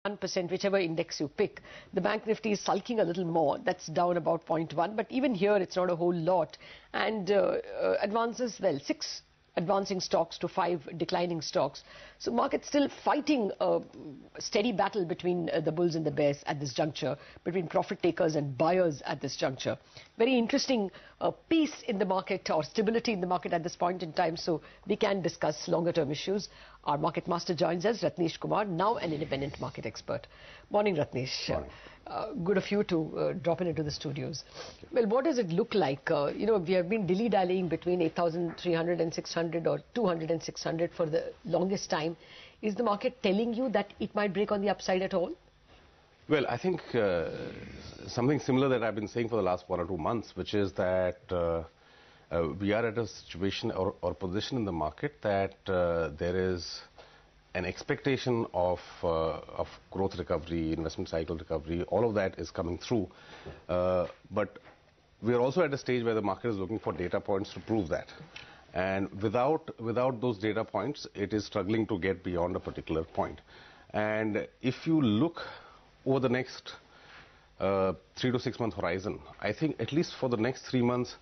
1%, whichever index you pick. The Bank Nifty is sulking a little more. That's down about 0.1. But even here, it's not a whole lot. And advances, well, 6 advancing stocks to 5 declining stocks. So market's still fighting a steady battle between the bulls and the bears at this juncture, between profit takers and buyers at this juncture. Very interesting peace in the market or stability in the market at this point in time, so we can discuss longer term issues. Our market master joins us, Ratnesh Kumar, now an independent market expert. Morning, Ratnesh. Morning. Good of you to drop into the studios. Well, what does it look like? We have been dilly-dallying between 8,300 and 600 or 200 and 600 for the longest time. Is the market telling you that it might break on the upside at all? Well, I think something similar that I've been saying for the last 1 or 2 months, which is that we are at a situation or position in the market that there is an expectation of growth recovery, investment cycle recovery, all of that is coming through. But we are also at a stage where the market is looking for data points to prove that. And without those data points, it is struggling to get beyond a particular point. And if you look over the next 3 to 6 month horizon, I think at least for the next 3 months,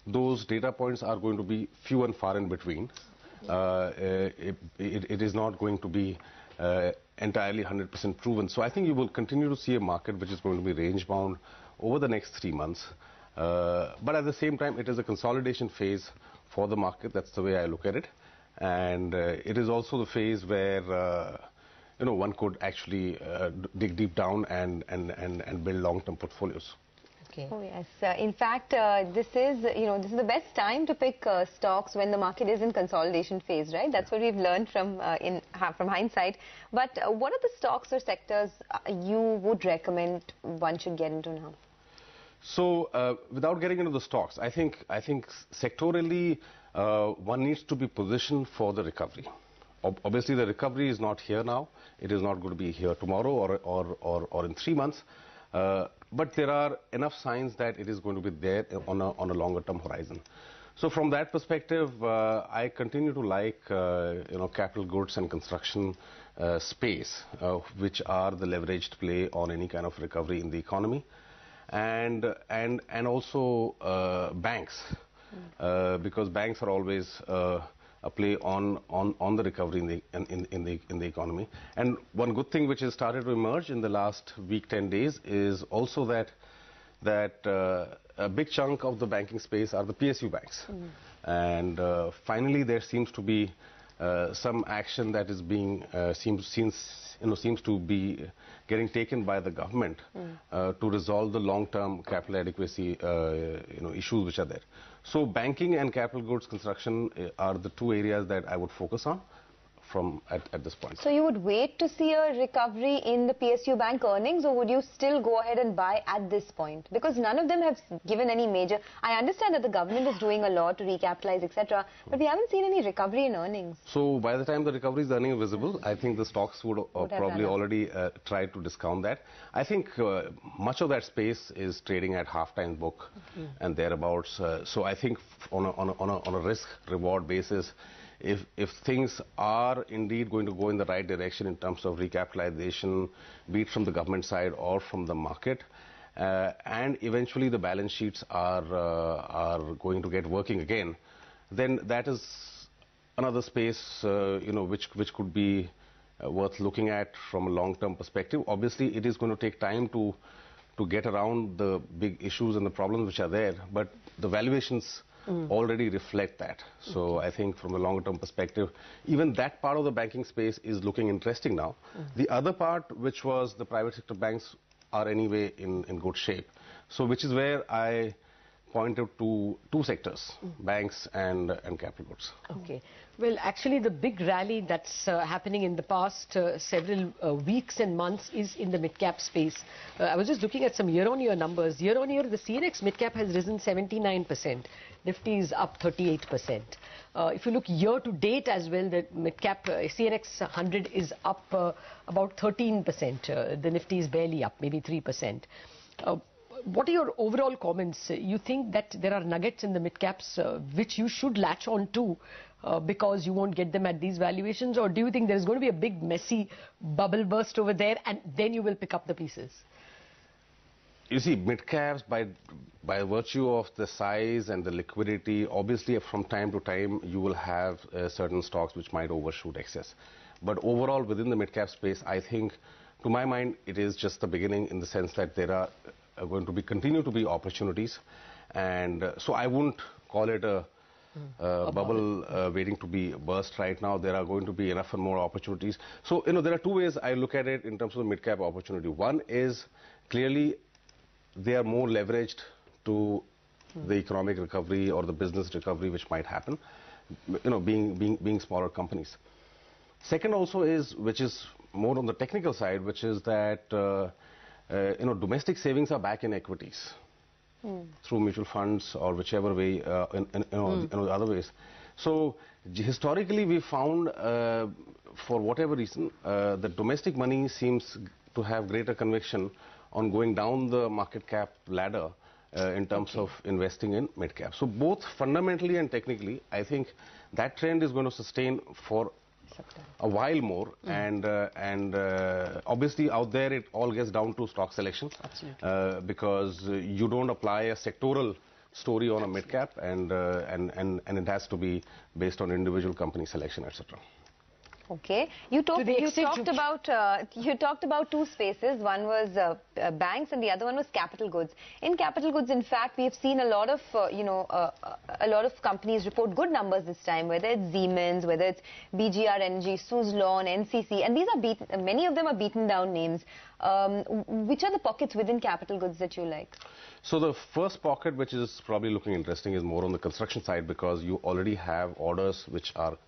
those data points are going to be few and far in between. It is not going to be entirely 100% proven. So I think you will continue to see a market which is going to be range bound over the next 3 months. But at the same time, it is a consolidation phase for the market. That's the way I look at it. And it is also the phase where one could actually dig deep down and build long-term portfolios. Okay. Oh yes. In fact, this is the best time to pick stocks when the market is in consolidation phase, right? That's what we've learned from hindsight. But what are the stocks or sectors you would recommend one should get into now? So, without getting into the stocks, I think sectorally one needs to be positioned for the recovery. Obviously, the recovery is not here now. It is not going to be here tomorrow or in 3 months. But there are enough signs that it is going to be there on a longer term horizon. So from that perspective, I continue to like capital goods and construction space, which are the leveraged play on any kind of recovery in the economy, and also banks, because banks are always a play on the recovery in the economy. And one good thing which has started to emerge in the last week, 10 days, is also that a big chunk of the banking space are the PSU banks. And finally, there seems to be some action that is being seems to be getting taken by the government to resolve the long-term capital adequacy issues which are there. So banking and capital goods construction are the 2 areas that I would focus on at this point. So you would wait to see a recovery in the PSU bank earnings, or would you still go ahead and buy at this point? Because none of them have given any major... I understand that the government is doing a lot to recapitalize, etc., but we haven't seen any recovery in earnings. So by the time the recovery is earning visible, I think the stocks would probably already try to discount that. I think much of that space is trading at half-time book and thereabouts. So I think on a risk-reward basis, if things are indeed going to go in the right direction in terms of recapitalization, be it from the government side or from the market, and eventually the balance sheets are going to get working again, then that is another space which could be worth looking at from a long-term perspective. Obviously, it is going to take time to get around the big issues and the problems which are there, but the valuations already reflect that. So I think from a longer term perspective, even that part of the banking space is looking interesting now. The other part, which was the private sector banks, are anyway in good shape. So which is where I pointed to 2 sectors, banks and capital goods. Okay. Well, actually, the big rally that's happening in the past several weeks and months is in the mid-cap space. I was just looking at some year-on-year numbers. Year-on-year, the CNX mid-cap has risen 79%. Nifty is up 38%. If you look year-to-date as well, the mid-cap CNX 100 is up about 13%. The Nifty is barely up, maybe 3%. What are your overall comments? You think that there are nuggets in the mid-caps which you should latch on to because you won't get them at these valuations, or do you think there is going to be a big messy bubble burst over there and then you will pick up the pieces? You see, mid-caps, by virtue of the size and the liquidity, obviously from time to time you will have certain stocks which might overshoot excess. But overall, within the mid-cap space, I think, to my mind, it is just the beginning, in the sense that there are going to continue to be opportunities. And so I wouldn't call it a bubble waiting to be burst right now. There are going to be enough and more opportunities. So, there are two ways I look at it in terms of the mid-cap opportunity. One is clearly they are more leveraged to the economic recovery or the business recovery which might happen, being smaller companies. Second also is, which is more on the technical side, which is that domestic savings are back in equities through mutual funds or whichever way, other ways. So historically we found, for whatever reason, that domestic money seems to have greater conviction on going down the market cap ladder in terms of investing in mid cap. So both fundamentally and technically, I think that trend is going to sustain for a while more, and obviously out there it all gets down to stock selection, because you don't apply a sectoral story on a mid cap, and it has to be based on individual company selection, etc. Okay, you talked about two spaces. One was banks, and the other one was capital goods. In capital goods, in fact, we have seen a lot of a lot of companies report good numbers this time. Whether it's Siemens, whether it's BGR Energy, Suzlon, NCC, and these are many of them are beaten down names. Which are the pockets within capital goods that you like? So the first pocket, which is probably looking interesting, is more on the construction side, because you already have orders which are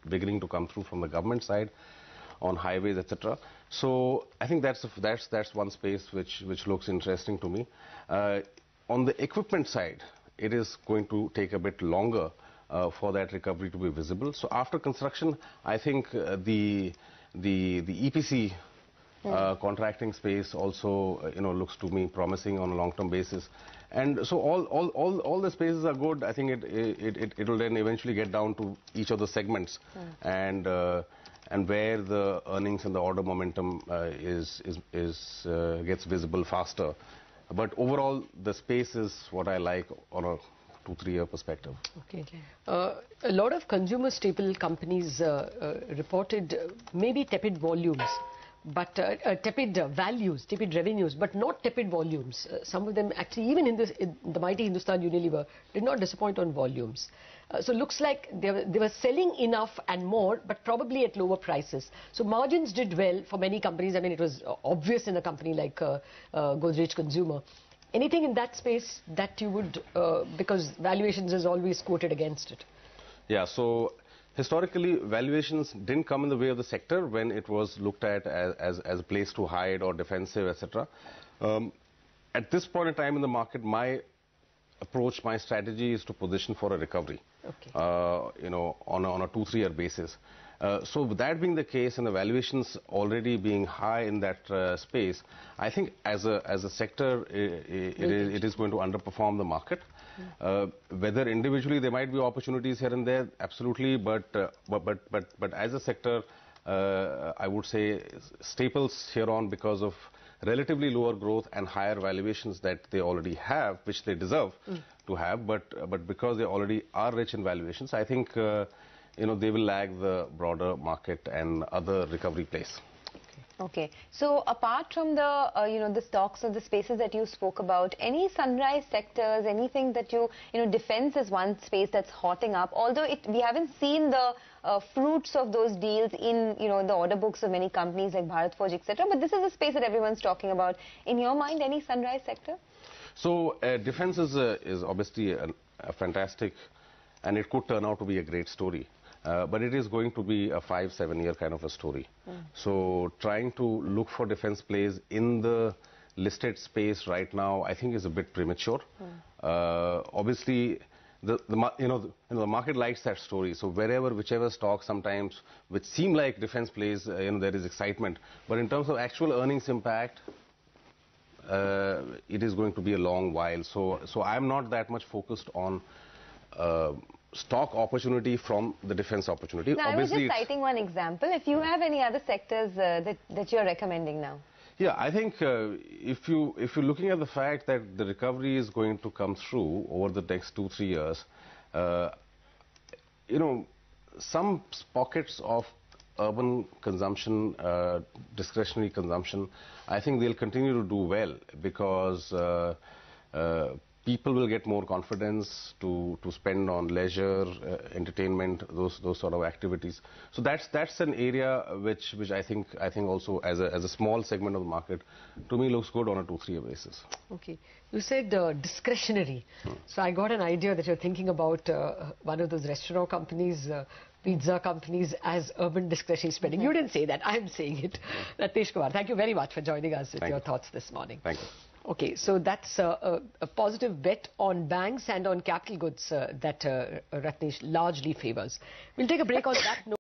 beginning to come through from the government side on highways, etc. So I think that's one space which looks interesting to me. On the equipment side, it is going to take a bit longer for that recovery to be visible. So after construction, I think the EPC contracting space also looks to me promising on a long-term basis, and so all the spaces are good. I think it will then eventually get down to each of the segments, and where the earnings and the order momentum gets visible faster. But overall, the space is what I like on a 2-3 year perspective. Okay. A lot of consumer staple companies reported maybe tepid volumes, but tepid values, tepid revenues, but not tepid volumes. Some of them actually, even in the mighty Hindustan Unilever, did not disappoint on volumes. So looks like they were selling enough and more, but probably at lower prices. So margins did well for many companies. I mean, it was obvious in a company like Godrej Consumer. Anything in that space that you would, because valuations is always quoted against it? Yeah, so historically, valuations didn't come in the way of the sector when it was looked at as a place to hide or defensive, etc. At this point in time in the market, my approach, my strategy is to position for a recovery, on a 2-3 year basis. So with that being the case and the valuations already being high in that space, I think as a sector, it is going to underperform the market. Whether individually there might be opportunities here and there, absolutely, but as a sector, I would say staples here on, because of relatively lower growth and higher valuations that they already have, which they deserve to have, but because they already are rich in valuations, I think they will lag the broader market and other recovery plays. Okay. So apart from the the stocks or the spaces that you spoke about, any sunrise sectors, anything that defense is one space that's hotting up. Although we haven't seen the fruits of those deals in the order books of many companies like Bharat Forge, etc. But this is a space that everyone's talking about. In your mind, any sunrise sector? So defense is obviously a fantastic, and it could turn out to be a great story. But it is going to be a 5-7 year kind of a story. So trying to look for defense plays in the listed space right now, I think is a bit premature. Obviously, the market likes that story. So whichever stock sometimes which seem like defense plays, there is excitement. But in terms of actual earnings impact, it is going to be a long while. So I'm not that much focused on stock opportunity from the defense opportunity. Now, I was Obviously, just citing one example. If you have any other sectors that you're recommending now. yeah, I think if you're looking at the fact that the recovery is going to come through over the next 2-3 years, you know, some pockets of urban consumption, discretionary consumption, I think they'll continue to do well because people will get more confidence to spend on leisure, entertainment, those sort of activities. So that's an area which I think also as a small segment of the market, to me looks good on a 2-3 year basis. Okay, you said discretionary. So I got an idea that you're thinking about one of those restaurant companies, pizza companies as urban discretionary spending. You didn't say that. I'm saying it. Rajneesh Kumar, thank you very much for joining us with your thoughts this morning. Thank you. Okay, so that's a positive bet on banks and on capital goods that Rajneesh largely favors. We'll take a break on that note.